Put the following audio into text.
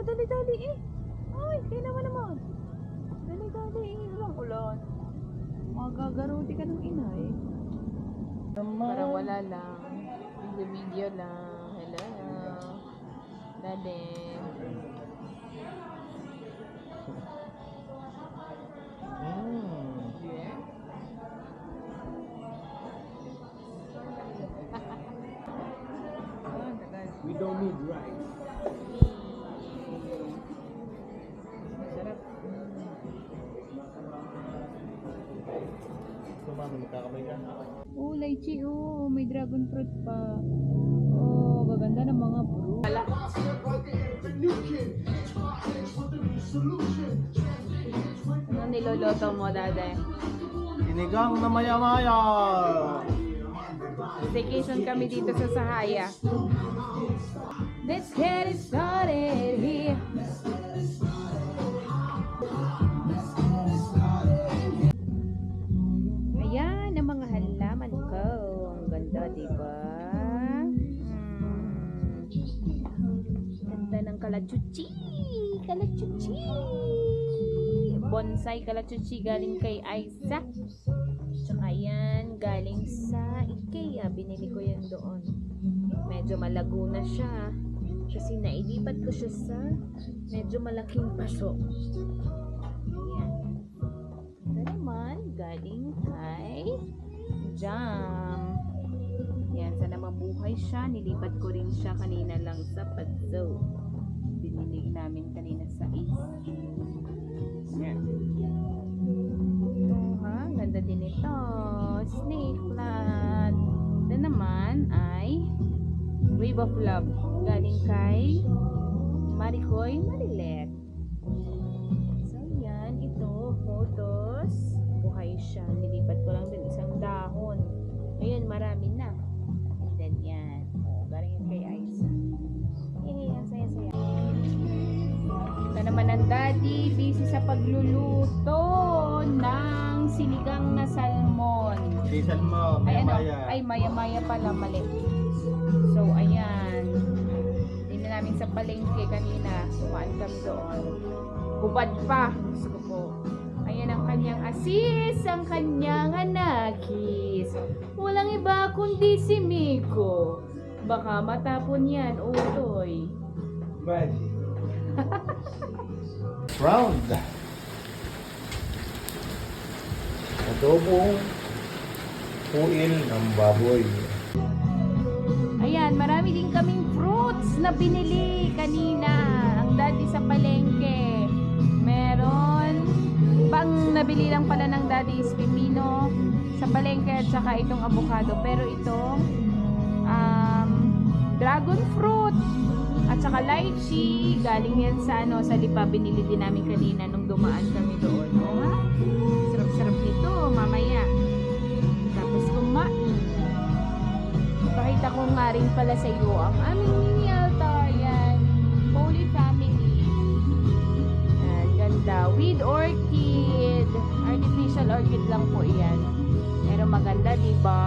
dali-dali eh. Ay, kaya naman. Dali-dali eh. Walang ulan. Magagaruti ka ng ina eh. Parang wala lang. Video lang. Hello. Dali. Yeah. We don't need rice. Sarap. So, mami, magkakamay ka? Oh, lychee. Oh, may dragon fruit pa. Oh, gaganda ng mga fruit. Ano niloloto mo, dade? Sinigang na maya-maya! Vacation kami dito sa Sahaya. Let's get it started here. Ayan ang mga halaman ko. Ang ganda, diba? Ganda ng kalachuchi. Kalachuchi. Bonsai kalachuchi galing kay Aiza. Tsaka yan, galing sa IKEA. Binili ko yan doon. Medyo malago na siya. Kasi nailipat ko siya sa medyo malaking paso. Ayan. Ito naman, galing kay Jam. Yan, sana mabuhay siya. Nilipat ko rin siya kanina lang sa Padzo. Binili namin kanina sa Ace. Yan. Ganda din ito. Snake plant. Ito naman ay Wave of Love. Galing kay Maricoy Marilet. So yan. Ito. Photos. Buhay siya. Nilipat ko lang din isang dahon. Ngayon marami na. And then yan. Oh, galing yan kay Aiza. Yay! Ang saya-saya. Ito naman ang daddy. Busy sa pagluluto ng sinigang na salmon. Lisan mo, Ay ano? maya-maya. Ay maya-maya pala, mali. So ayan. Tingnan namin sa palengke kanina. Kumaan kami doon. Hubad pa. Diyos ko po. Ayan ang kanyang asis, ang kanyang anakis. Walang iba kundi si Miko. Baka matapon yan, utoy. Magic. Round. Adobong puil ng baboy. Ayan, marami din kaming fruits na binili kanina. Ang daddy sa palengke. Meron pang nabili lang pala ng daddy is pipino sa palengke at saka itong avocado. Pero itong dragon fruit at saka lychee galing yan sa sa Lipa. Binili din namin kanina nung dumaan kami doon. O nga, sarap-sarap nito mamaya. Tapos kumain. Pakita ko nga rin pala sa iyo ang aming mini altar. Yan. Holy Family. Yan, ganda. With orchid. Artificial orchid lang po yan. Pero maganda, diba?